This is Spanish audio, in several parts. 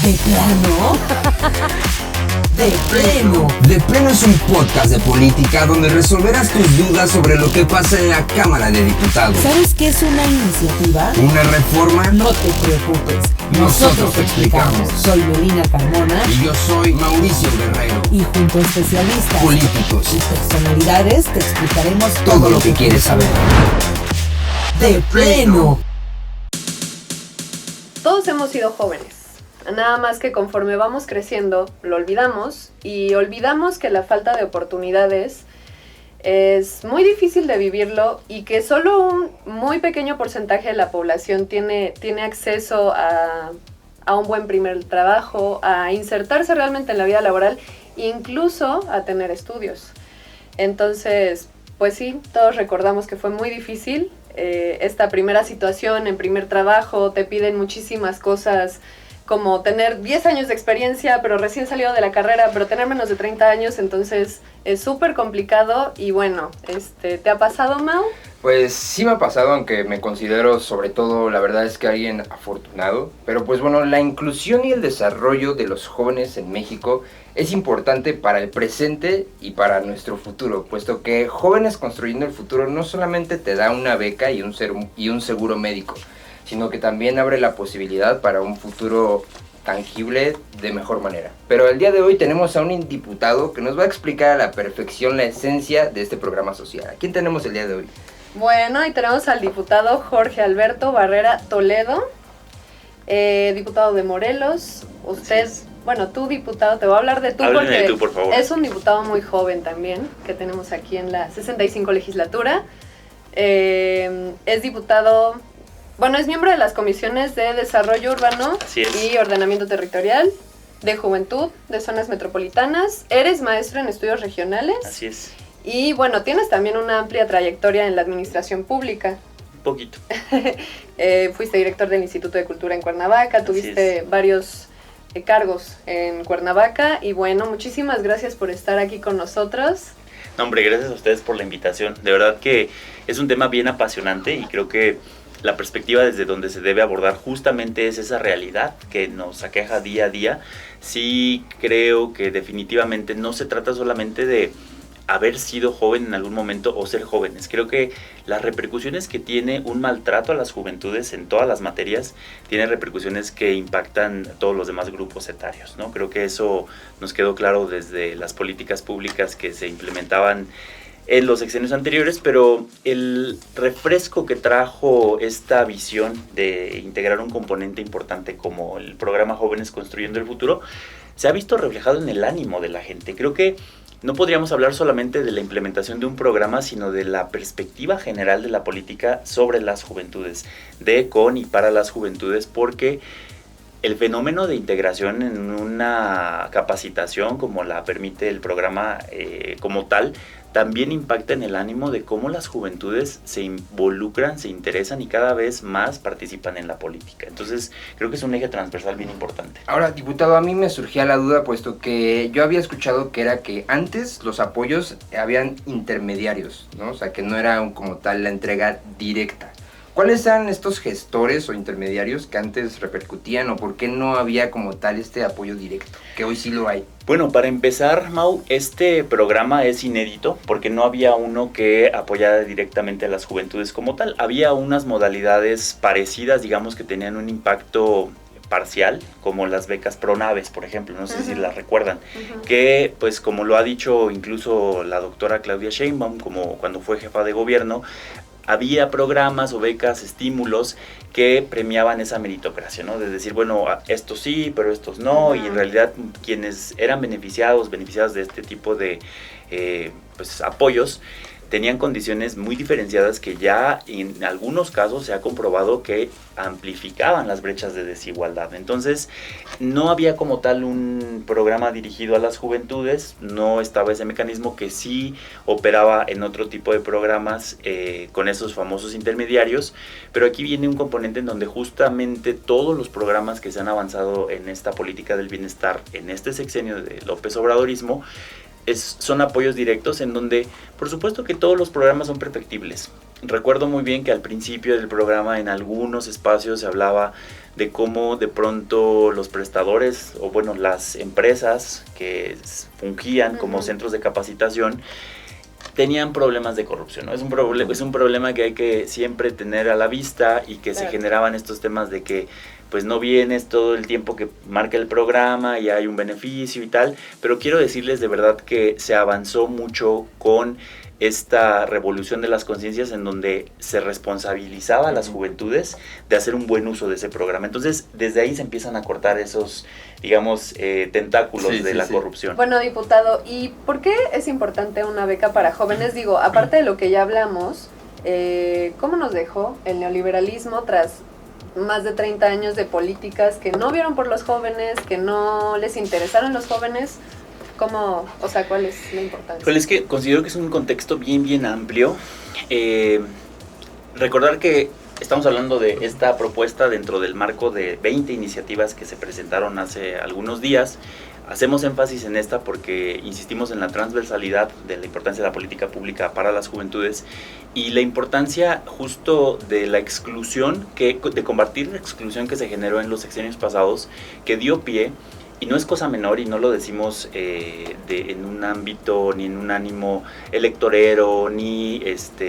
¿De plano? ¡De pleno! De Pleno es un podcast de política donde resolverás tus dudas sobre lo que pasa en la Cámara de Diputados. ¿Sabes qué es una iniciativa? ¿Una reforma? No te preocupes. Nosotros te explicamos. Soy Melina Carmona. Y yo soy Mauricio Guerrero. Y junto a especialistas, políticos y personalidades te explicaremos todo lo que quieres saber. ¡De pleno! Todos hemos sido jóvenes. Nada más que conforme vamos creciendo, lo olvidamos y olvidamos que la falta de oportunidades es muy difícil de vivirlo y que solo un muy pequeño porcentaje de la población tiene acceso a un buen primer trabajo, a insertarse realmente en la vida laboral e incluso a tener estudios. Entonces, pues sí, todos recordamos que fue muy difícil esta primera situación en primer trabajo. Te piden muchísimas cosas, como tener 10 años de experiencia, pero recién salido de la carrera, pero tener menos de 30 años, entonces es súper complicado. Y bueno, ¿te ha pasado, Mau? Pues sí me ha pasado, aunque me considero sobre todo, la verdad es que alguien afortunado. Pero pues bueno, la inclusión y el desarrollo de los jóvenes en México es importante para el presente y para nuestro futuro, puesto que Jóvenes Construyendo el Futuro no solamente te da una beca y un seguro médico, sino que también abre la posibilidad para un futuro tangible de mejor manera. Pero el día de hoy tenemos a un diputado que nos va a explicar a la perfección la esencia de este programa social. ¿A quién tenemos el día de hoy? Bueno, ahí tenemos al diputado Jorge Alberto Barrera Toledo, diputado de Morelos. Usted, bueno, tú diputado, te voy a hablar de tú. Háblame porque de tú, por favor. Es un diputado muy joven también, que tenemos aquí en la 65 legislatura. Es diputado... Bueno, es miembro de las comisiones de Desarrollo Urbano y Ordenamiento Territorial, de Juventud, de Zonas Metropolitanas. Eres maestro en estudios regionales. Así es. Y bueno, tienes también una amplia trayectoria en la administración pública. Un poquito. Fuiste director del Instituto de Cultura en Cuernavaca, tuviste varios cargos en Cuernavaca. Y bueno, muchísimas gracias por estar aquí con nosotros. No, hombre, gracias a ustedes por la invitación. De verdad que es un tema bien apasionante y creo que la perspectiva desde donde se debe abordar justamente es esa realidad que nos aqueja día a día. Sí creo que definitivamente no se trata solamente de haber sido joven en algún momento o ser jóvenes. Creo que las repercusiones que tiene un maltrato a las juventudes en todas las materias tiene repercusiones que impactan a todos los demás grupos etarios, ¿no? Creo que eso nos quedó claro desde las políticas públicas que se implementaban en los sexenios anteriores, pero el refresco que trajo esta visión de integrar un componente importante como el programa Jóvenes Construyendo el Futuro se ha visto reflejado en el ánimo de la gente. Creo que no podríamos hablar solamente de la implementación de un programa, sino de la perspectiva general de la política sobre las juventudes, de, con y para las juventudes, porque el fenómeno de integración en una capacitación como la permite el programa como tal, también impacta en el ánimo de cómo las juventudes se involucran, se interesan y cada vez más participan en la política. Entonces, creo que es un eje transversal bien importante. Ahora, diputado, a mí me surgía la duda, puesto que yo había escuchado que era que antes los apoyos habían intermediarios, ¿no? O sea, que no era como tal la entrega directa. ¿Cuáles eran estos gestores o intermediarios que antes repercutían o por qué no había como tal este apoyo directo, que hoy sí lo hay? Bueno, para empezar, Mau, este programa es inédito porque no había uno que apoyara directamente a las juventudes como tal. Había unas modalidades parecidas, digamos, que tenían un impacto parcial, como las becas Pronaves, por ejemplo, no sé si las recuerdan, que pues como lo ha dicho incluso la doctora Claudia Sheinbaum, como cuando fue jefa de gobierno, había programas o becas, estímulos que premiaban esa meritocracia, ¿no? De decir, bueno, estos sí, pero estos no, y en realidad quienes eran beneficiados de este tipo de pues, apoyos, tenían condiciones muy diferenciadas que ya en algunos casos se ha comprobado que amplificaban las brechas de desigualdad. Entonces, no había como tal un programa dirigido a las juventudes, no estaba ese mecanismo que sí operaba en otro tipo de programas con esos famosos intermediarios, pero aquí viene un componente en donde justamente todos los programas que se han avanzado en esta política del bienestar en este sexenio de López Obradorismo son apoyos directos en donde, por supuesto que todos los programas son perfectibles. recuerdo muy bien que al principio del programa en algunos espacios se hablaba de cómo de pronto los prestadores o bueno, las empresas que fungían como centros de capacitación tenían problemas de corrupción, ¿no? Es un problema que hay que siempre tener a la vista y que se generaban estos temas de que pues no vienes todo el tiempo que marca el programa y hay un beneficio y tal, pero quiero decirles de verdad que se avanzó mucho con esta revolución de las conciencias en donde se responsabilizaba a las juventudes de hacer un buen uso de ese programa. Entonces, desde ahí se empiezan a cortar esos, digamos, tentáculos de la corrupción. Bueno, diputado, ¿y por qué es importante una beca para jóvenes? Digo, aparte de lo que ya hablamos, ¿cómo nos dejó el neoliberalismo tras más de 30 años de políticas que no vieron por los jóvenes, que no les interesaron los jóvenes? ¿Cómo, o sea, cuál es la importancia? Pues es que considero que es un contexto bien amplio. Recordar que estamos hablando de esta propuesta dentro del marco de 20 iniciativas que se presentaron hace algunos días. Hacemos énfasis en esta porque insistimos en la transversalidad de la importancia de la política pública para las juventudes y la importancia justo de la exclusión, de combatir la exclusión que se generó en los sexenios pasados, que dio pie. Y no es cosa menor y no lo decimos en un ámbito ni en un ánimo electorero ni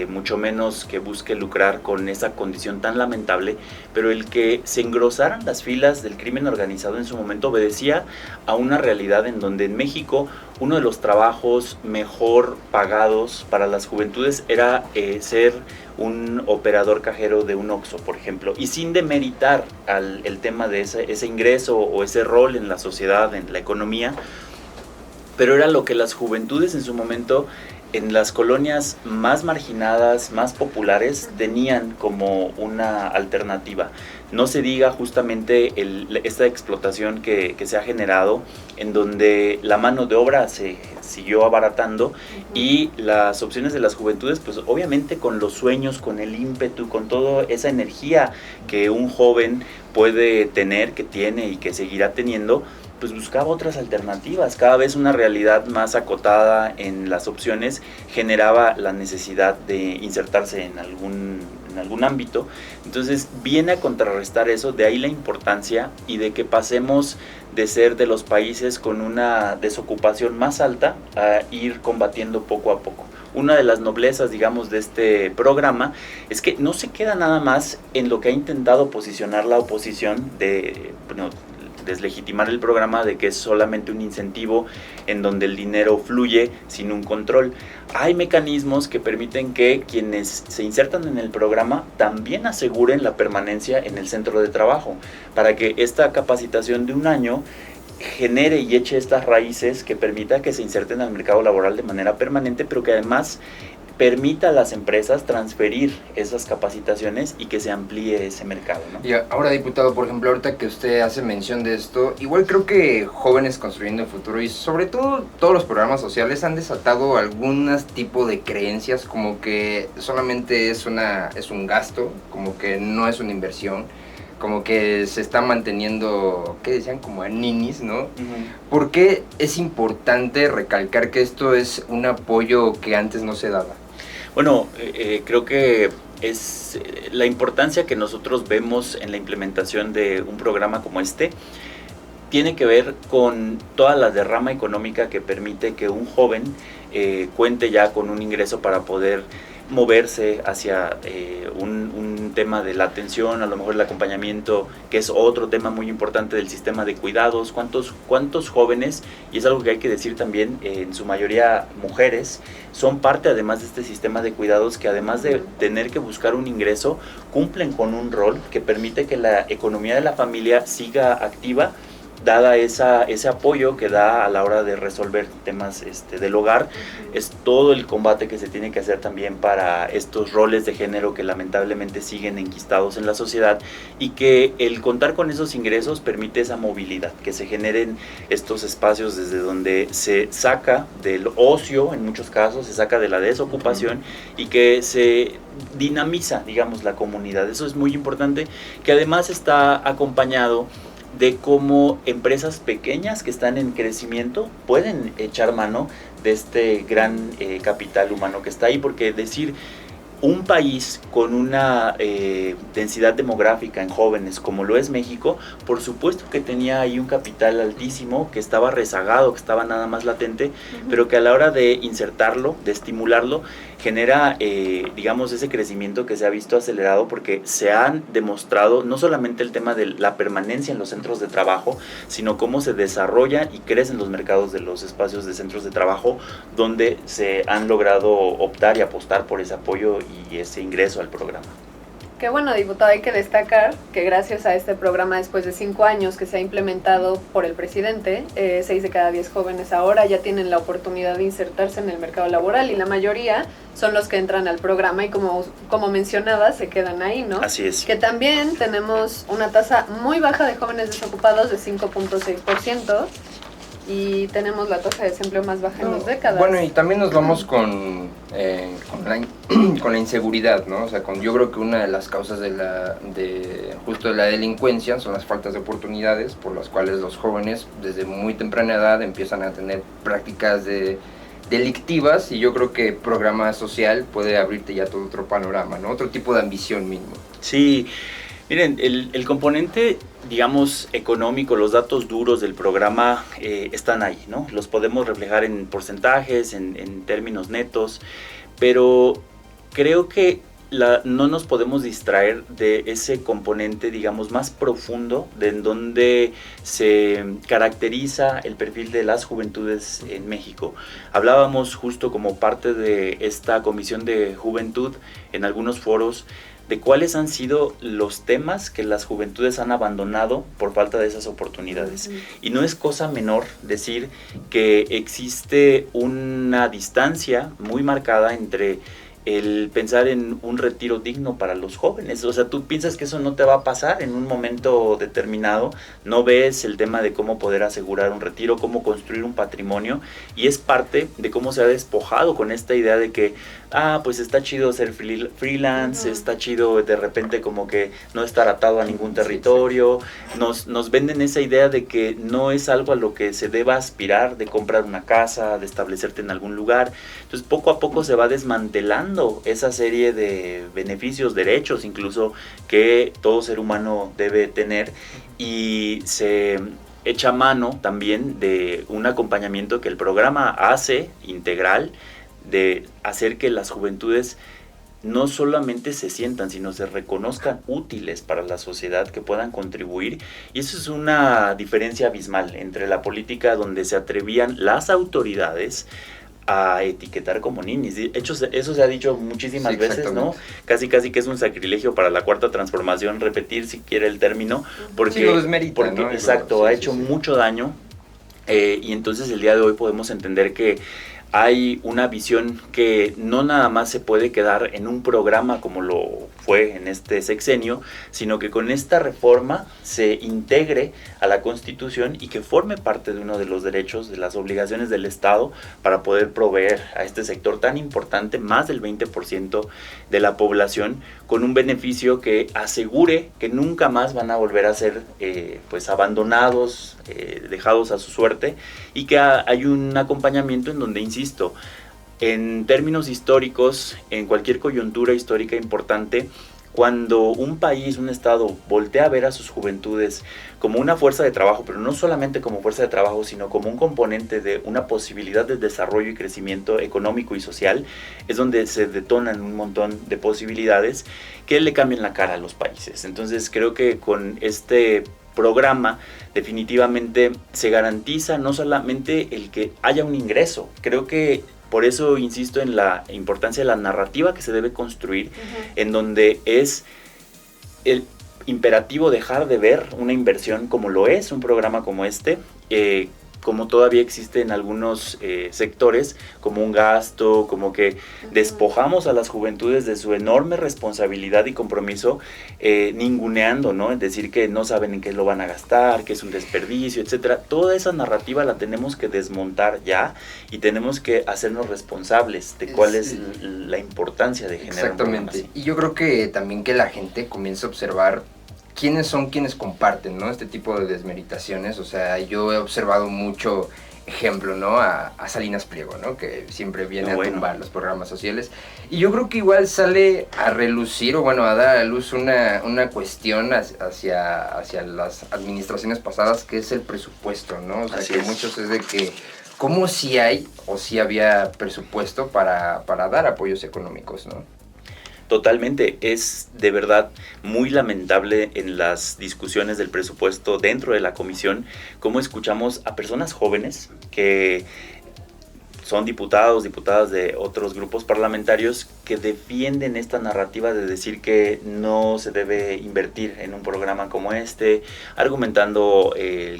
mucho menos que busque lucrar con esa condición tan lamentable, pero el que se engrosaran las filas del crimen organizado en su momento obedecía a una realidad en donde en México uno de los trabajos mejor pagados para las juventudes era ser un operador cajero de un Oxxo, por ejemplo, y sin demeritar el tema de ese ingreso o ese rol en la sociedad, en la economía, pero era lo que las juventudes en su momento en las colonias más marginadas, más populares, tenían como una alternativa. No se diga justamente esta explotación que se ha generado, en donde la mano de obra se siguió abaratando y las opciones de las juventudes, pues obviamente con los sueños, con el ímpetu, con toda esa energía que un joven puede tener, que tiene y que seguirá teniendo, pues buscaba otras alternativas. Cada vez una realidad más acotada en las opciones generaba la necesidad de insertarse en algún ámbito. Entonces viene a contrarrestar eso, de ahí la importancia y de que pasemos de ser de los países con una desocupación más alta a ir combatiendo poco a poco. Una de las noblezas, digamos, de este programa es que no se queda nada más en lo que ha intentado posicionar la oposición de deslegitimar el programa, de que es solamente un incentivo en donde el dinero fluye sin un control. Hay mecanismos que permiten que quienes se insertan en el programa también aseguren la permanencia en el centro de trabajo, para que esta capacitación de un año genere y eche estas raíces que permita que se inserten al mercado laboral de manera permanente, pero que además permita a las empresas transferir esas capacitaciones y que se amplíe ese mercado, ¿no? Y ahora, diputado, por ejemplo, ahorita que usted hace mención de esto, igual creo que Jóvenes Construyendo el Futuro y sobre todo todos los programas sociales han desatado algunos tipos de creencias como que solamente es un gasto, como que no es una inversión, como que se está manteniendo, ¿qué decían? Como a ninis, ¿no? ¿Por qué es importante recalcar que esto es un apoyo que antes no se daba? Bueno, creo que es la importancia que nosotros vemos en la implementación de un programa como este, tiene que ver con toda la derrama económica que permite que un joven cuente ya con un ingreso para poder moverse hacia un tema de la atención, a lo mejor el acompañamiento, que es otro tema muy importante del sistema de cuidados. ¿Cuántos jóvenes, y es algo que hay que decir también, en su mayoría mujeres, son parte además de este sistema de cuidados que además de tener que buscar un ingreso, cumplen con un rol que permite que la economía de la familia siga activa, dada ese apoyo que da a la hora de resolver temas del hogar? Es todo el combate que se tiene que hacer también para estos roles de género que lamentablemente siguen enquistados en la sociedad, y que el contar con esos ingresos permite esa movilidad, que se generen estos espacios desde donde se saca del ocio, en muchos casos se saca de la desocupación, y que se dinamiza, digamos, la comunidad. Eso es muy importante, que además está acompañado de cómo empresas pequeñas que están en crecimiento pueden echar mano de este gran capital humano que está ahí, porque decir un país con una densidad demográfica en jóvenes como lo es México, por supuesto que tenía ahí un capital altísimo que estaba rezagado, que estaba nada más latente, pero que a la hora de insertarlo, de estimularlo, genera, digamos, ese crecimiento que se ha visto acelerado porque se han demostrado no solamente el tema de la permanencia en los centros de trabajo, sino cómo se desarrollan y crecen los mercados de los espacios de centros de trabajo donde se han logrado optar y apostar por ese apoyo y ese ingreso al programa. Qué bueno, diputado, hay que destacar que gracias a este programa, después de 5 años que se ha implementado por el presidente, 6 de cada 10 jóvenes ahora ya tienen la oportunidad de insertarse en el mercado laboral y la mayoría son los que entran al programa y como mencionaba, se quedan ahí, ¿no? Así es. Que también tenemos una tasa muy baja de jóvenes desocupados de 5.6%. Y tenemos la tasa de desempleo más baja en 2 décadas. Bueno, y también nos vamos con la inseguridad, ¿no? O sea, yo creo que una de las causas justo de la delincuencia son las faltas de oportunidades por las cuales los jóvenes desde muy temprana edad empiezan a tener prácticas delictivas, y yo creo que programa social puede abrirte ya todo otro panorama, ¿no? Otro tipo de ambición mínimo. Sí. Miren, el componente, digamos, económico, los datos duros del programa están ahí, ¿no? Los podemos reflejar en porcentajes, en términos netos, pero creo que no nos podemos distraer de ese componente, digamos, más profundo, de en donde se caracteriza el perfil de las juventudes en México. Hablábamos justo como parte de esta Comisión de Juventud en algunos foros de cuáles han sido los temas que las juventudes han abandonado por falta de esas oportunidades. Y no es cosa menor decir que existe una distancia muy marcada entre el pensar en un retiro digno para los jóvenes. O sea, tú piensas que eso no te va a pasar en un momento determinado, no ves el tema de cómo poder asegurar un retiro, cómo construir un patrimonio, y es parte de cómo se ha despojado con esta idea de que, pues está chido ser freelance, está chido de repente como que no estar atado a ningún territorio, nos venden esa idea de que no es algo a lo que se deba aspirar, de comprar una casa, de establecerte en algún lugar. Entonces poco a poco se va desmantelando esa serie de beneficios, derechos incluso, que todo ser humano debe tener, y se echa mano también de un acompañamiento que el programa hace integral, de hacer que las juventudes no solamente se sientan, sino se reconozcan útiles para la sociedad, que puedan contribuir. Y eso es una diferencia abismal entre la política, donde se atrevían las autoridades a etiquetar como ninis. De hecho, eso se ha dicho muchísimas veces, ¿no? Casi que es un sacrilegio para la Cuarta Transformación repetir siquiera el término, porque, sí, lo desmerita, ¿no? Exacto, ha hecho mucho daño, y entonces el día de hoy podemos entender que hay una visión que no nada más se puede quedar en un programa como lo fue en este sexenio, sino que con esta reforma se integre a la Constitución y que forme parte de uno de los derechos, de las obligaciones del Estado, para poder proveer a este sector tan importante, más del 20% de la población, con un beneficio que asegure que nunca más van a volver a ser pues abandonados, dejados a su suerte, y que hay un acompañamiento en donde, insisto, en términos históricos, en cualquier coyuntura histórica importante, cuando un país, un estado voltea a ver a sus juventudes como una fuerza de trabajo, pero no solamente como fuerza de trabajo, sino como un componente de una posibilidad de desarrollo y crecimiento económico y social, es donde se detonan un montón de posibilidades que le cambian la cara a los países. Entonces creo que con este programa definitivamente se garantiza no solamente el que haya un ingreso, creo que por eso insisto en la importancia de la narrativa que se debe construir, en donde es el imperativo dejar de ver una inversión como lo es un programa como este, como todavía existe en algunos sectores, como un gasto, como que despojamos a las juventudes de su enorme responsabilidad y compromiso, ninguneando, ¿no? Es decir, que no saben en qué lo van a gastar, que es un desperdicio, etcétera. Toda esa narrativa la tenemos que desmontar ya, y tenemos que hacernos responsables de cuál es la importancia de generar un programa así. Y yo creo que también que la gente comience a observar quiénes son quienes comparten, ¿no?, este tipo de desmeritaciones. O sea, yo he observado mucho ejemplo, ¿no? A Salinas Pliego, ¿no? Que siempre viene Bueno. a tumbar los programas sociales. Y yo creo que igual sale a relucir, o bueno, a dar a luz una cuestión hacia las administraciones pasadas, que es el presupuesto, ¿no? O sea, Así que es. muchos es de que, ¿cómo si hay o si había presupuesto para dar apoyos económicos, ¿no? Totalmente, es de verdad muy lamentable en las discusiones del presupuesto dentro de la comisión cómo escuchamos a personas jóvenes que son diputados, diputadas de otros grupos parlamentarios que defienden esta narrativa de decir que no se debe invertir en un programa como este, argumentando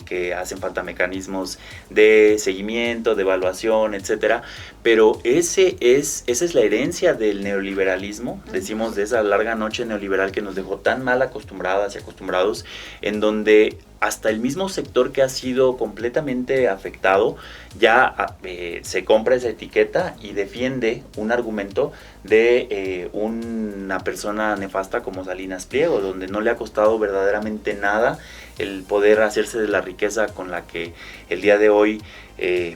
que hacen falta mecanismos de seguimiento, de evaluación, etcétera. Pero esa es la herencia del neoliberalismo, decimos, de esa larga noche neoliberal que nos dejó tan mal acostumbradas y acostumbrados, en donde hasta el mismo sector que ha sido completamente afectado ya se compra esa etiqueta y defiende un argumento de una persona nefasta como Salinas Pliego, donde no le ha costado verdaderamente nada el poder hacerse de la riqueza con la que el día de hoy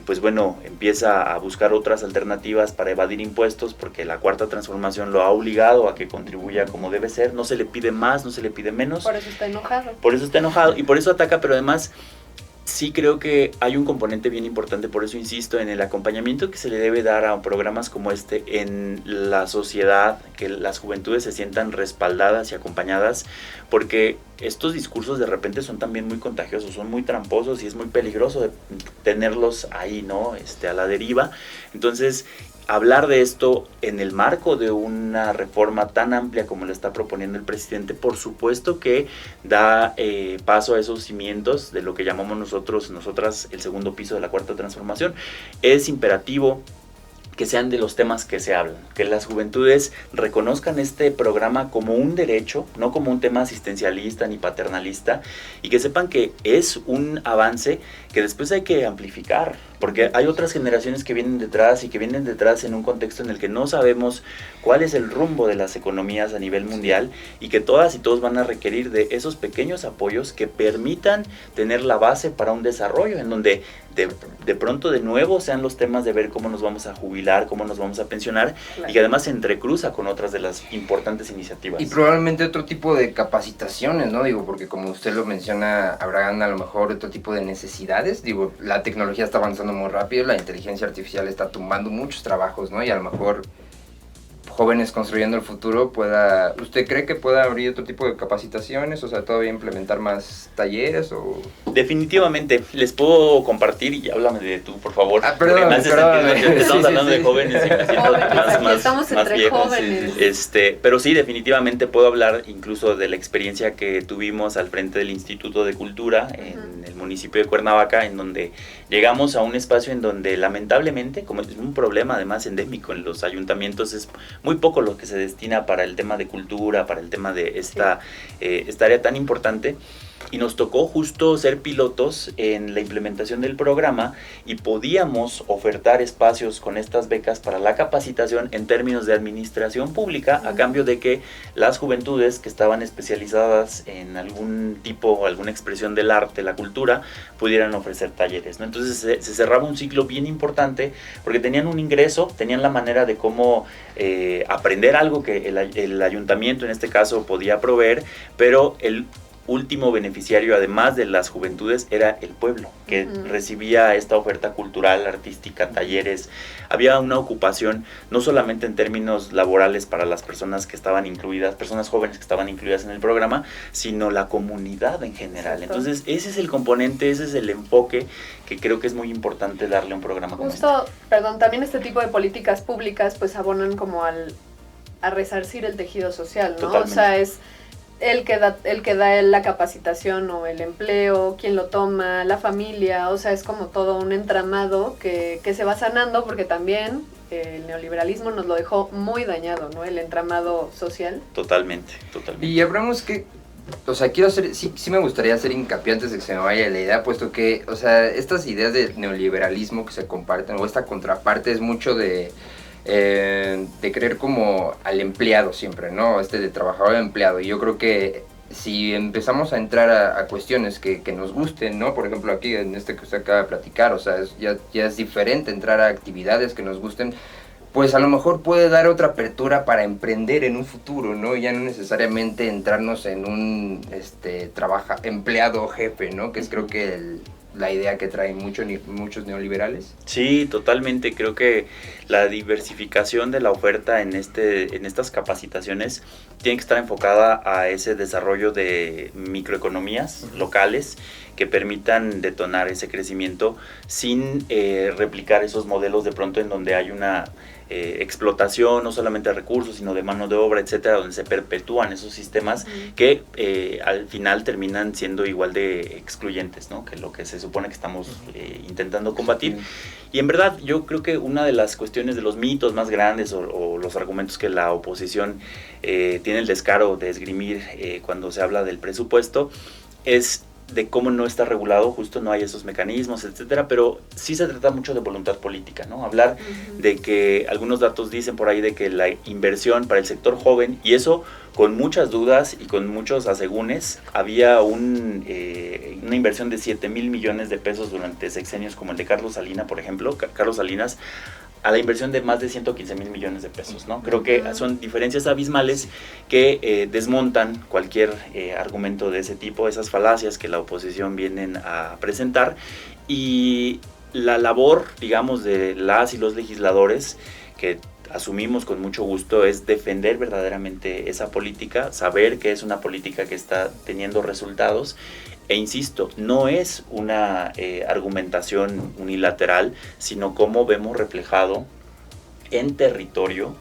pues bueno, empieza a buscar otras alternativas para evadir impuestos, porque la Cuarta Transformación lo ha obligado a que contribuya como debe ser. No se le pide más, no se le pide menos. Por eso está enojado. Por eso está enojado y por eso ataca, pero además sí creo que hay un componente bien importante, por eso insisto en el acompañamiento que se le debe dar a programas como este en la sociedad, que las juventudes se sientan respaldadas y acompañadas, porque estos discursos de repente son también muy contagiosos, son muy tramposos y es muy peligroso de tenerlos ahí, ¿no? A la deriva. Entonces, hablar de esto en el marco de una reforma tan amplia como la está proponiendo el presidente, por supuesto que da paso a esos cimientos de lo que llamamos nosotras, el segundo piso de la Cuarta Transformación. Es imperativo que sean de los temas que se hablan, que las juventudes reconozcan este programa como un derecho, no como un tema asistencialista ni paternalista, y que sepan que es un avance que después hay que amplificar, porque hay otras generaciones que vienen detrás y que vienen detrás en un contexto en el que no sabemos cuál es el rumbo de las economías a nivel mundial y que todas y todos van a requerir de esos pequeños apoyos que permitan tener la base para un desarrollo en donde de pronto de nuevo sean los temas de ver cómo nos vamos a jubilar, cómo nos vamos a pensionar, Claro. y que además se entrecruza con otras de las importantes iniciativas. Y probablemente otro tipo de capacitaciones, ¿no? Digo, porque como usted lo menciona, habrán a lo mejor otro tipo de necesidades. Digo, la tecnología está avanzando muy rápido, la inteligencia artificial está tumbando muchos trabajos, ¿no? Y a lo mejor Jóvenes Construyendo el Futuro ¿usted cree que pueda abrir otro tipo de capacitaciones? O sea, todavía implementar más talleres o... Definitivamente, les puedo compartir, y háblame de tú, por favor. Perdón, porque me hace sentido que estamos hablando de jóvenes y me siento Jóvenes, aquí estamos más entre viejo. jóvenes. Pero sí, definitivamente puedo hablar incluso de la experiencia que tuvimos al frente del Instituto de Cultura en el municipio de Cuernavaca, en donde llegamos a un espacio en donde lamentablemente, como es un problema además endémico en los ayuntamientos, es muy poco lo que se destina para el tema de cultura, para el tema de esta área tan importante. Y nos tocó justo ser pilotos en la implementación del programa y podíamos ofertar espacios con estas becas para la capacitación en términos de administración pública, a cambio de que las juventudes que estaban especializadas en algún tipo o alguna expresión del arte, la cultura, pudieran ofrecer talleres, ¿no? Entonces se cerraba un ciclo bien importante porque tenían un ingreso, tenían la manera de cómo aprender algo que el ayuntamiento en este caso podía proveer, pero el último beneficiario, además de las juventudes, era el pueblo, que recibía esta oferta cultural, artística, talleres. Había una ocupación, no solamente en términos laborales para las personas que estaban incluidas, personas jóvenes que estaban incluidas en el programa, sino la comunidad en general. Entonces, ese es el componente, ese es el enfoque que creo que es muy importante darle a un programa como este. También este tipo de políticas públicas pues abonan como a resarcir el tejido social, ¿no? Totalmente. O sea, es el que da la capacitación o el empleo, quien lo toma, la familia, o sea, es como todo un entramado que se va sanando, porque también el neoliberalismo nos lo dejó muy dañado, ¿no? El entramado social. Totalmente. Y hablamos que, o sea, sí me gustaría hacer hincapié antes de que se me vaya la idea, puesto que, o sea, estas ideas de neoliberalismo que se comparten, o esta contraparte es mucho de creer como al empleado siempre, ¿no? De trabajador a empleado. Y yo creo que si empezamos a entrar a cuestiones que nos gusten, ¿no? Por ejemplo, aquí en este que usted acaba de platicar, o sea, ya es diferente entrar a actividades que nos gusten, pues a lo mejor puede dar otra apertura para emprender en un futuro, ¿no? Ya no necesariamente entrarnos en un empleado jefe, ¿no? Que es creo que la idea que traen muchos neoliberales. Sí, totalmente. Creo que la diversificación de la oferta en estas capacitaciones tiene que estar enfocada a ese desarrollo de microeconomías locales que permitan detonar ese crecimiento sin replicar esos modelos de pronto en donde hay una explotación no solamente de recursos sino de mano de obra, etcétera, donde se perpetúan esos sistemas que al final terminan siendo igual de excluyentes, ¿no? Que lo que se supone que estamos intentando combatir. Y en verdad yo creo que una de las cuestiones de los mitos más grandes o los argumentos que la oposición tiene el descaro de esgrimir cuando se habla del presupuesto es de cómo no está regulado, justo no hay esos mecanismos, etcétera, pero sí se trata mucho de voluntad política, ¿no? Hablar de que algunos datos dicen por ahí de que la inversión para el sector joven, y eso con muchas dudas y con muchos asegúnes, había una inversión de 7,000 millones de pesos durante sexenios como el de Carlos Salinas, por ejemplo. Carlos Salinas, a la inversión de más de 115,000 millones de pesos, ¿no? Creo que son diferencias abismales que desmontan cualquier argumento de ese tipo, esas falacias que la oposición vienen a presentar, y la labor, digamos, de las y los legisladores, que asumimos con mucho gusto, es defender verdaderamente esa política, saber que es una política que está teniendo resultados. E insisto, no es una argumentación unilateral, sino cómo vemos reflejado en territorio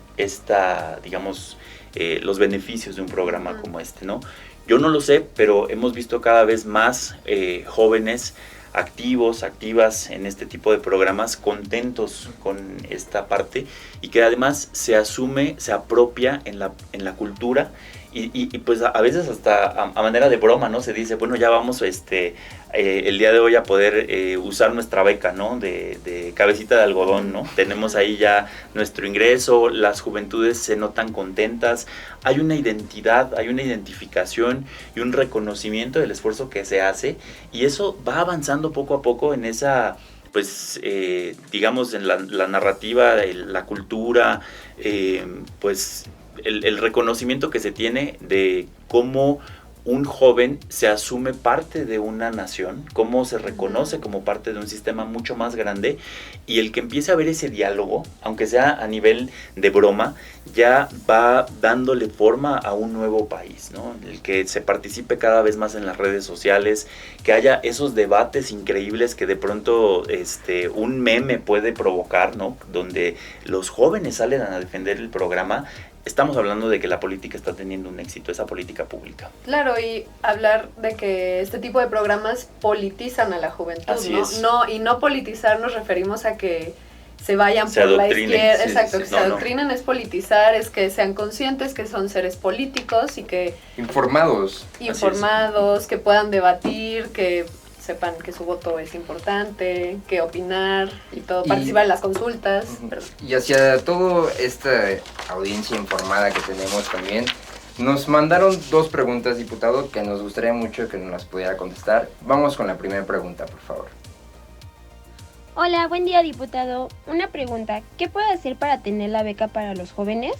los beneficios de un programa como este, ¿no? Yo no lo sé, pero hemos visto cada vez más jóvenes activos, activas en este tipo de programas, contentos con esta parte, y que además se asume, se apropia en la cultura. Y pues a veces hasta a manera de broma, ¿no? Se dice, bueno, ya vamos el día de hoy a poder usar nuestra beca, ¿no? De cabecita de algodón, ¿no? Tenemos ahí ya nuestro ingreso, las juventudes se notan contentas, hay una identidad, hay una identificación y un reconocimiento del esfuerzo que se hace, y eso va avanzando poco a poco en esa, pues, digamos, en la narrativa, la cultura, pues, el reconocimiento que se tiene de cómo un joven se asume parte de una nación, cómo se reconoce como parte de un sistema mucho más grande, y el que empiece a ver ese diálogo, aunque sea a nivel de broma, ya va dándole forma a un nuevo país, ¿no? El que se participe cada vez más en las redes sociales, que haya esos debates increíbles que de pronto un meme puede provocar, ¿no? Donde los jóvenes salen a defender el programa. Estamos hablando de que la política está teniendo un éxito, esa política pública. Claro, y hablar de que este tipo de programas politizan a la juventud, Así ¿no? es. Y no politizar nos referimos a que se vayan por la izquierda, exacto, que se adoctrinen, es politizar, es que sean conscientes que son seres políticos y que... Informados, que puedan debatir, que sepan que su voto es importante, que opinar y todo, participar en las consultas. Y hacia toda esta audiencia informada que tenemos también, nos mandaron 2 preguntas, diputado, que nos gustaría mucho que nos las pudiera contestar. Vamos con la primera pregunta, por favor. Hola, buen día, diputado. Una pregunta, ¿qué puedo hacer para tener la beca para los jóvenes?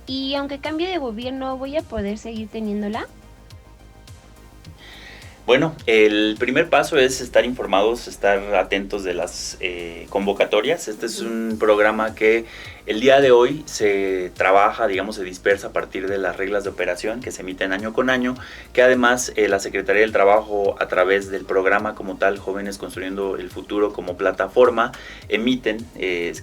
Y aunque cambie de gobierno, ¿voy a poder seguir teniéndola? Bueno, el primer paso es estar informados, estar atentos de las convocatorias. Este es un programa que el día de hoy se trabaja, digamos, se dispersa a partir de las reglas de operación que se emiten año con año, que además la Secretaría del Trabajo, a través del programa como tal, Jóvenes Construyendo el Futuro como plataforma, emiten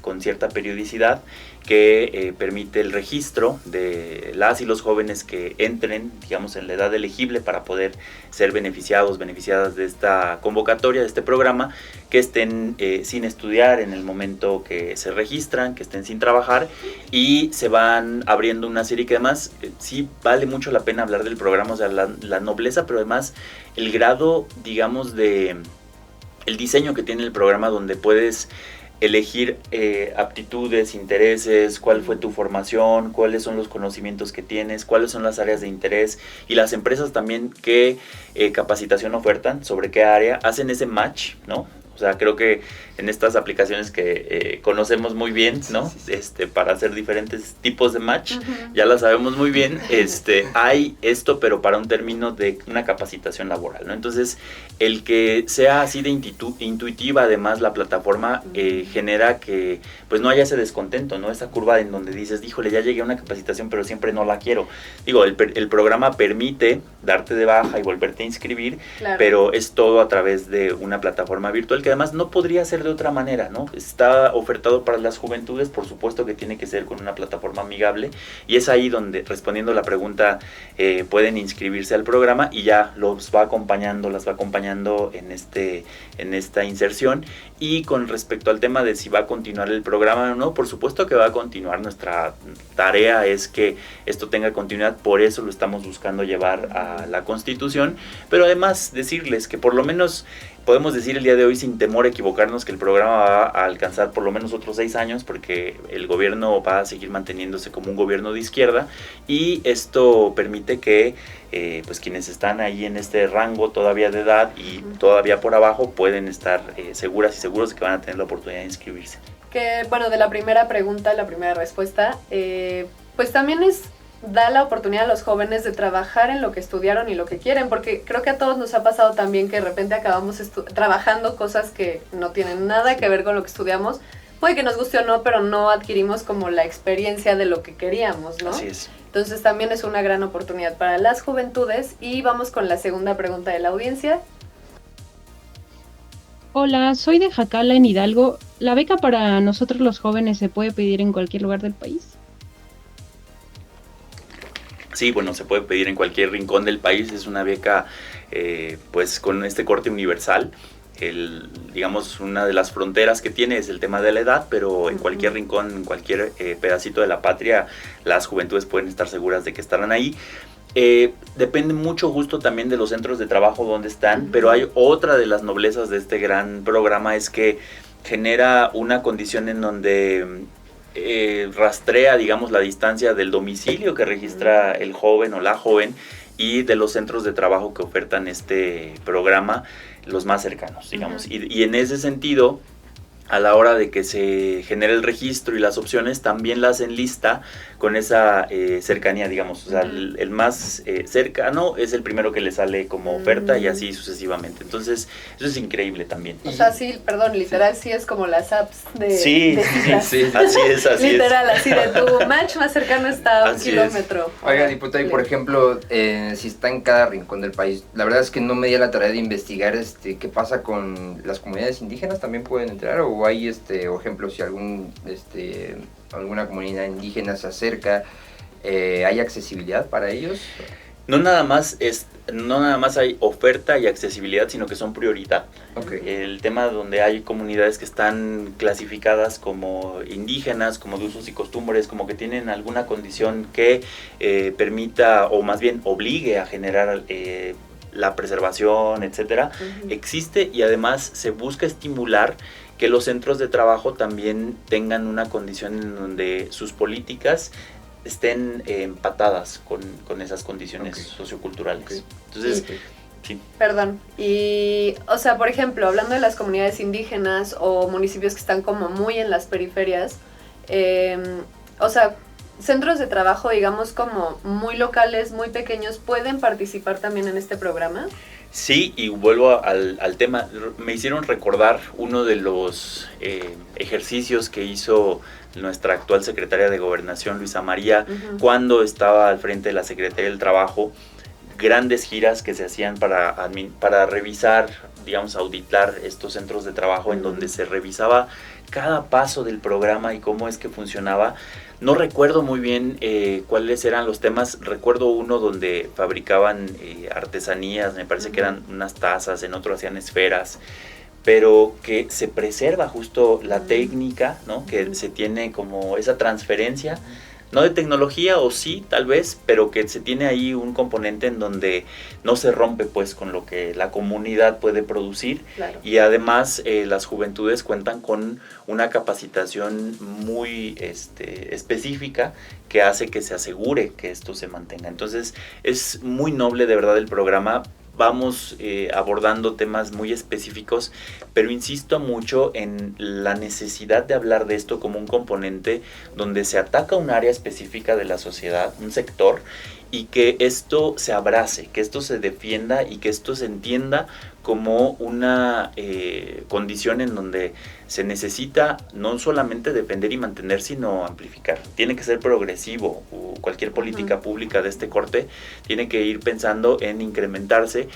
con cierta periodicidad, que permite el registro de las y los jóvenes que entren, digamos, en la edad elegible para poder ser beneficiadas de esta convocatoria, de este programa, que estén sin estudiar en el momento que se registran, que estén sin trabajar, y se van abriendo una serie que además sí vale mucho la pena hablar del programa, o sea, la nobleza, pero además el grado, digamos, de el diseño que tiene el programa, donde puedes elegir aptitudes, intereses, cuál fue tu formación, cuáles son los conocimientos que tienes, cuáles son las áreas de interés, y las empresas también qué capacitación ofertan, sobre qué área, hacen ese match, ¿no? O sea, creo que en estas aplicaciones que conocemos muy bien, ¿no? Para hacer diferentes tipos de match, ya las sabemos muy bien, hay esto, pero para un término de una capacitación laboral, ¿no? Entonces, el que sea así de intuitiva, además, la plataforma genera que, pues, no haya ese descontento, ¿no? Esa curva en donde dices, híjole, ya llegué a una capacitación, pero siempre no la quiero. Digo, el programa permite darte de baja y volverte a inscribir, claro, pero es todo a través de una plataforma virtual que además no podría ser de otra manera, ¿no? Está ofertado para las juventudes, por supuesto que tiene que ser con una plataforma amigable, y es ahí donde, respondiendo a la pregunta, pueden inscribirse al programa y ya las va acompañando en esta inserción. Y con respecto al tema de si va a continuar el programa o no, por supuesto que va a continuar. Nuestra tarea es que esto tenga continuidad, por eso lo estamos buscando llevar a la Constitución, pero además decirles que por lo menos podemos decir el día de hoy sin temor a equivocarnos que el programa va a alcanzar por lo menos otros 6 años, porque el gobierno va a seguir manteniéndose como un gobierno de izquierda, y esto permite que pues quienes están ahí en este rango todavía de edad y todavía por abajo pueden estar seguras y seguros de que van a tener la oportunidad de inscribirse. Que bueno, de la primera pregunta, la primera respuesta, pues también da la oportunidad a los jóvenes de trabajar en lo que estudiaron y lo que quieren, porque creo que a todos nos ha pasado también que de repente acabamos trabajando cosas que no tienen nada que ver con lo que estudiamos. Puede que nos guste o no, pero no adquirimos como la experiencia de lo que queríamos, ¿no? Así es. Entonces también es una gran oportunidad para las juventudes. Y vamos con la segunda pregunta de la audiencia. Hola, soy de Jacala, en Hidalgo. ¿La beca para nosotros los jóvenes se puede pedir en cualquier lugar del país? Sí, bueno, se puede pedir en cualquier rincón del país. Es una beca pues con este corte universal. Digamos, una de las fronteras que tiene es el tema de la edad, pero en cualquier rincón, en cualquier pedacito de la patria, las juventudes pueden estar seguras de que estarán ahí. Depende mucho justo también de los centros de trabajo donde están, pero hay otra de las noblezas de este gran programa, es que genera una condición en donde rastrea, digamos, la distancia del domicilio que registra el joven o la joven y de los centros de trabajo que ofertan este programa, los más cercanos, digamos. Y en ese sentido, a la hora de que se genere el registro y las opciones, también las enlista con esa cercanía, digamos. O sea, el más cercano es el primero que le sale como oferta y así sucesivamente. Entonces, eso es increíble también. O sea, sí, perdón, literal, sí es como las apps de... Sí, sí, así es. Literal, así de tu match más cercano está a 1 kilómetro. Oiga, diputada, y por ejemplo, si está en cada rincón del país, la verdad es que no me di la tarea de investigar qué pasa con las comunidades indígenas, ¿también pueden entrar? ¿O hay o ejemplo, si alguna comunidad indígena se acerca, ¿hay accesibilidad para ellos? No nada más hay oferta y accesibilidad, sino que son prioridad. Okay. El tema donde hay comunidades que están clasificadas como indígenas, como de usos y costumbres, como que tienen alguna condición que permita, o más bien obligue a generar la preservación, etcétera, existe, y además se busca estimular que los centros de trabajo también tengan una condición en donde sus políticas estén empatadas con esas condiciones socioculturales. Entonces, sí. Perdón. Y, o sea, por ejemplo, hablando de las comunidades indígenas o municipios que están como muy en las periferias, o sea, centros de trabajo, digamos, como muy locales, muy pequeños, ¿pueden participar también en este programa? Sí, y vuelvo al tema. Me hicieron recordar uno de los ejercicios que hizo nuestra actual secretaria de Gobernación, Luisa María, cuando estaba al frente de la Secretaría del Trabajo. Grandes giras que se hacían para revisar, digamos, auditar estos centros de trabajo, en donde se revisaba cada paso del programa y cómo es que funcionaba. No recuerdo muy bien cuáles eran los temas. Recuerdo uno donde fabricaban artesanías, me parece que eran unas tazas, en otro hacían esferas, pero que se preserva justo la técnica, ¿no? Que se tiene como esa transferencia, no de tecnología, o sí, tal vez, pero que se tiene ahí un componente en donde no se rompe pues con lo que la comunidad puede producir. Claro. Y además las juventudes cuentan con una capacitación muy específica que hace que se asegure que esto se mantenga. Entonces es muy noble de verdad el programa. Vamos abordando temas muy específicos, pero insisto mucho en la necesidad de hablar de esto como un componente donde se ataca un área específica de la sociedad, un sector, y que esto se abrace, que esto se defienda y que esto se entienda como una condición en donde se necesita no solamente defender y mantener, sino amplificar. Tiene que ser progresivo. Cualquier política pública de este corte tiene que ir pensando en incrementarse,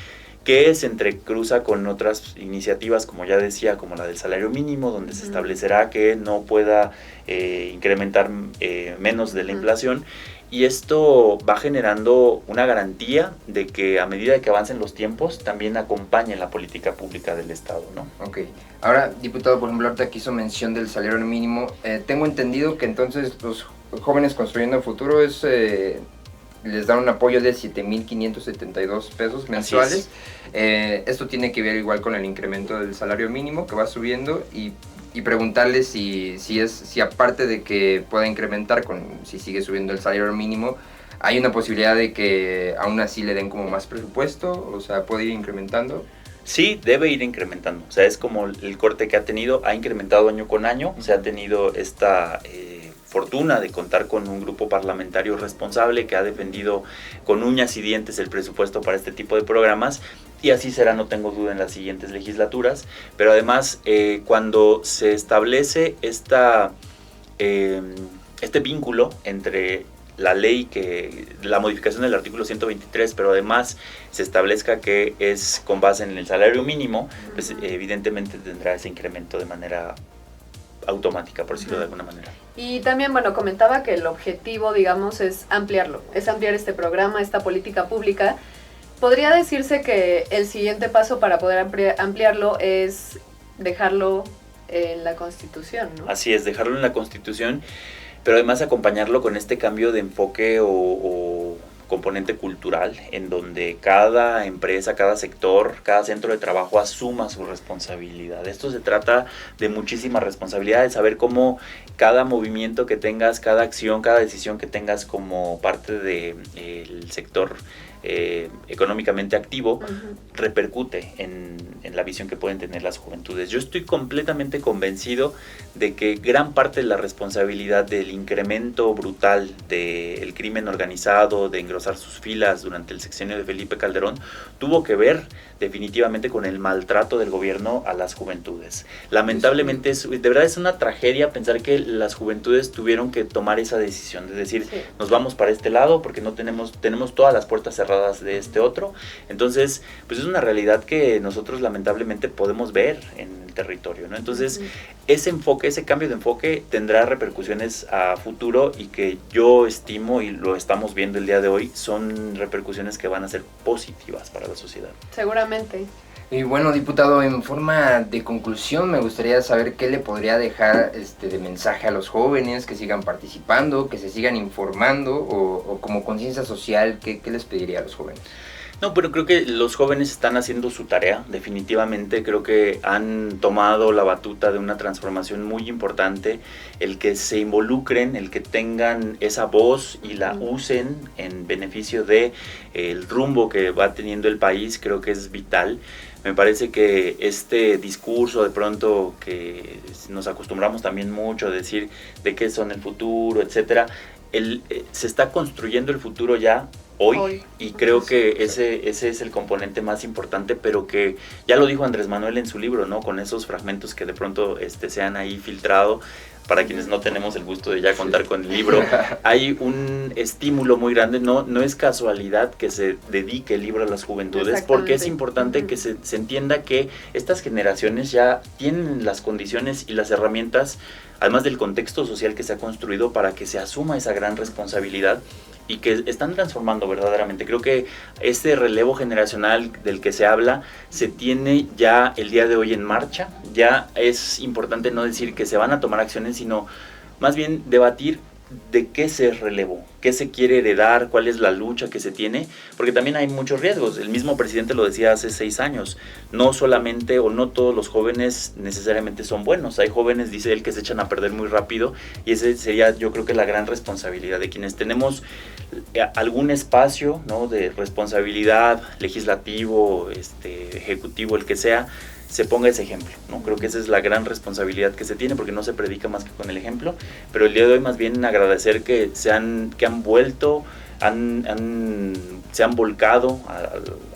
que se entrecruza con otras iniciativas, como ya decía, como la del salario mínimo, donde se establecerá que no pueda incrementar menos de la inflación. Y esto va generando una garantía de que a medida que avancen los tiempos, también acompañe la política pública del Estado, ¿no? Ok. Ahora, diputado, por ejemplo, ahorita que hizo mención del salario mínimo, tengo entendido que entonces los jóvenes construyendo el futuro les dan un apoyo de 7,572 pesos mensuales. Esto tiene que ver igual con el incremento del salario mínimo que va subiendo y preguntarle si aparte de que pueda incrementar, si sigue subiendo el salario mínimo, hay una posibilidad de que aún así le den como más presupuesto, o sea, puede ir incrementando. Sí, debe ir incrementando, o sea, es como el corte que ha tenido, ha incrementado año con año, se ha tenido esta fortuna de contar con un grupo parlamentario responsable que ha defendido con uñas y dientes el presupuesto para este tipo de programas, y así será, no tengo duda, en las siguientes legislaturas. Pero además, cuando se establece este vínculo entre la ley, la modificación del artículo 123, pero además se establezca que es con base en el salario mínimo, pues evidentemente tendrá ese incremento de manera automática, por decirlo de alguna manera. Y también, bueno, comentaba que el objetivo, digamos, es ampliarlo, es ampliar este programa, esta política pública. Podría decirse que el siguiente paso para poder ampliarlo es dejarlo en la Constitución, ¿no? Así es, dejarlo en la Constitución, pero además acompañarlo con este cambio de enfoque o componente cultural, en donde cada empresa, cada sector, cada centro de trabajo asuma su responsabilidad. Esto se trata de muchísima responsabilidad, de saber cómo cada movimiento que tengas, cada acción, cada decisión que tengas como parte del sector económicamente activo, repercute en la visión que pueden tener las juventudes. Yo estoy completamente convencido de que gran parte de la responsabilidad del incremento brutal del crimen organizado, de engrosar sus filas durante el sexenio de Felipe Calderón, tuvo que ver definitivamente con el maltrato del gobierno a las juventudes. Lamentablemente, de verdad es una tragedia pensar que las juventudes tuvieron que tomar esa decisión de decir, nos vamos para este lado porque no tenemos todas las puertas cerradas de este otro. Entonces, pues es una realidad que nosotros lamentablemente podemos ver en el territorio, ¿no? Entonces, ese enfoque, ese cambio de enfoque tendrá repercusiones a futuro, y que yo estimo, y lo estamos viendo el día de hoy, son repercusiones que van a ser positivas para la sociedad. Seguramente. Y bueno, diputado, en forma de conclusión me gustaría saber qué le podría dejar de mensaje a los jóvenes, que sigan participando, que se sigan informando, o como conciencia social, ¿qué les pediría a los jóvenes? No, pero creo que los jóvenes están haciendo su tarea, definitivamente. Creo que han tomado la batuta de una transformación muy importante. El que se involucren, el que tengan esa voz y la usen en beneficio de el rumbo que va teniendo el país, creo que es vital. Me parece que este discurso de pronto que nos acostumbramos también mucho a decir de qué son el futuro, etcétera, se está construyendo el futuro ya hoy, y creo que ese es el componente más importante, pero que ya lo dijo Andrés Manuel en su libro, ¿no? Con esos fragmentos que de pronto se han ahí filtrado. Para quienes no tenemos el gusto de ya contar con el libro, hay un estímulo muy grande. No es casualidad que se dedique el libro a las juventudes, porque es importante que se entienda que estas generaciones ya tienen las condiciones y las herramientas, además del contexto social que se ha construido, para que se asuma esa gran responsabilidad, y que están transformando verdaderamente. Creo que este relevo generacional del que se habla se tiene ya el día de hoy en marcha. Ya es importante no decir que se van a tomar acciones, sino más bien debatir de qué se relevó, qué se quiere heredar, cuál es la lucha que se tiene, porque también hay muchos riesgos. El mismo presidente lo decía hace 6 años, no solamente o no todos los jóvenes necesariamente son buenos, hay jóvenes, dice él, que se echan a perder muy rápido, y ese sería, yo creo que la gran responsabilidad de quienes tenemos algún espacio, ¿no?, de responsabilidad, legislativo, ejecutivo, el que sea, se ponga ese ejemplo, ¿no? Creo que esa es la gran responsabilidad que se tiene, porque no se predica más que con el ejemplo, pero el día de hoy más bien agradecer que han vuelto, se han volcado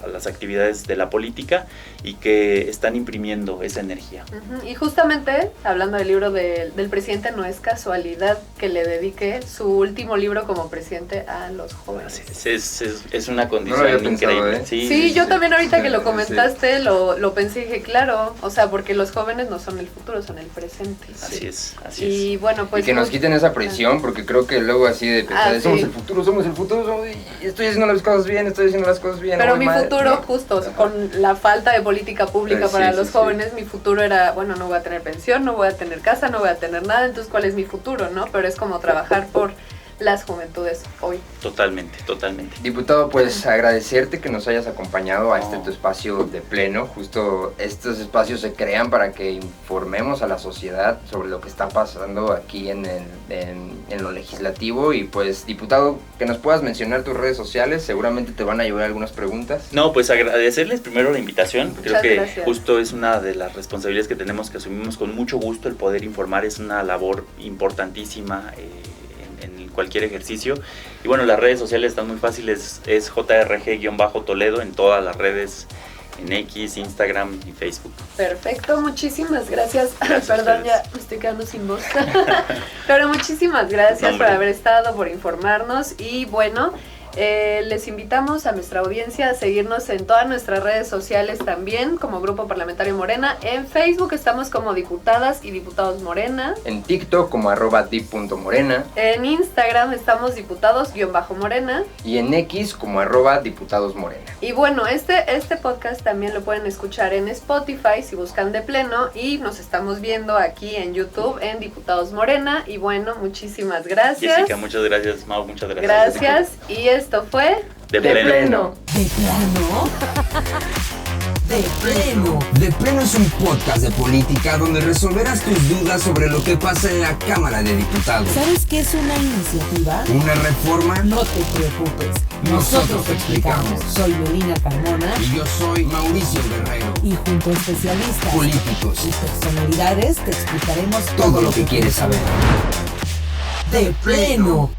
a las actividades de la política y que están imprimiendo esa energía. Y justamente, hablando del libro del presidente, no es casualidad que le dedique su último libro como presidente a los jóvenes. Es una condición increíble. Pensado, Sí, yo también ahorita que lo comentaste lo pensé y dije, claro, o sea, porque los jóvenes no son el futuro, son el presente. Así es. Y bueno, pues... Y que nos quiten esa presión, porque creo que luego así de pensar, somos el futuro, y estoy haciendo las cosas bien, Pero mi futuro, justo, con la falta de política pública para los jóvenes, mi futuro era, bueno, no voy a tener pensión, no voy a tener casa, no voy a tener nada, entonces ¿cuál es mi futuro, no? Pero es como trabajar por las juventudes hoy. Totalmente. Diputado, pues agradecerte que nos hayas acompañado a tu espacio de pleno. Justo estos espacios se crean para que informemos a la sociedad sobre lo que está pasando aquí en lo legislativo. Y pues, diputado, que nos puedas mencionar tus redes sociales, seguramente te van a llevar algunas preguntas. No, pues agradecerles primero la invitación. Creo que gracias. Justo es una de las responsabilidades que tenemos, que asumimos con mucho gusto. El poder informar es una labor importantísima en cualquier ejercicio. Y bueno, las redes sociales están muy fáciles, es JRG-Toledo en todas las redes, en X, Instagram y Facebook. Perfecto, muchísimas gracias. Perdón, ustedes. ya me estoy quedando sin voz. Pero muchísimas gracias por haber estado, por informarnos. Y bueno, les invitamos a nuestra audiencia a seguirnos en todas nuestras redes sociales también, como Grupo Parlamentario Morena. En Facebook estamos como Diputadas y Diputados Morena. En TikTok como @dip.morena. En Instagram estamos Diputados-Morena. Y en X como @diputadosmorena. Y bueno, este podcast también lo pueden escuchar en Spotify si buscan De Pleno, y nos estamos viendo aquí en YouTube en Diputados Morena. Y bueno, muchísimas gracias. Jessica, muchas gracias. Mau, muchas gracias. Gracias. Y esto fue De Pleno. De plano. De pleno. De Pleno es un podcast de política donde resolverás tus dudas sobre lo que pasa en la Cámara de Diputados. ¿Sabes qué es una iniciativa? ¿Una reforma? No te preocupes. Nosotros te explicamos. Soy Melina Carmona. Y yo soy Mauricio Guerrero. Y junto a especialistas Políticos. y personalidades te explicaremos Todo lo que quieres saber. De pleno.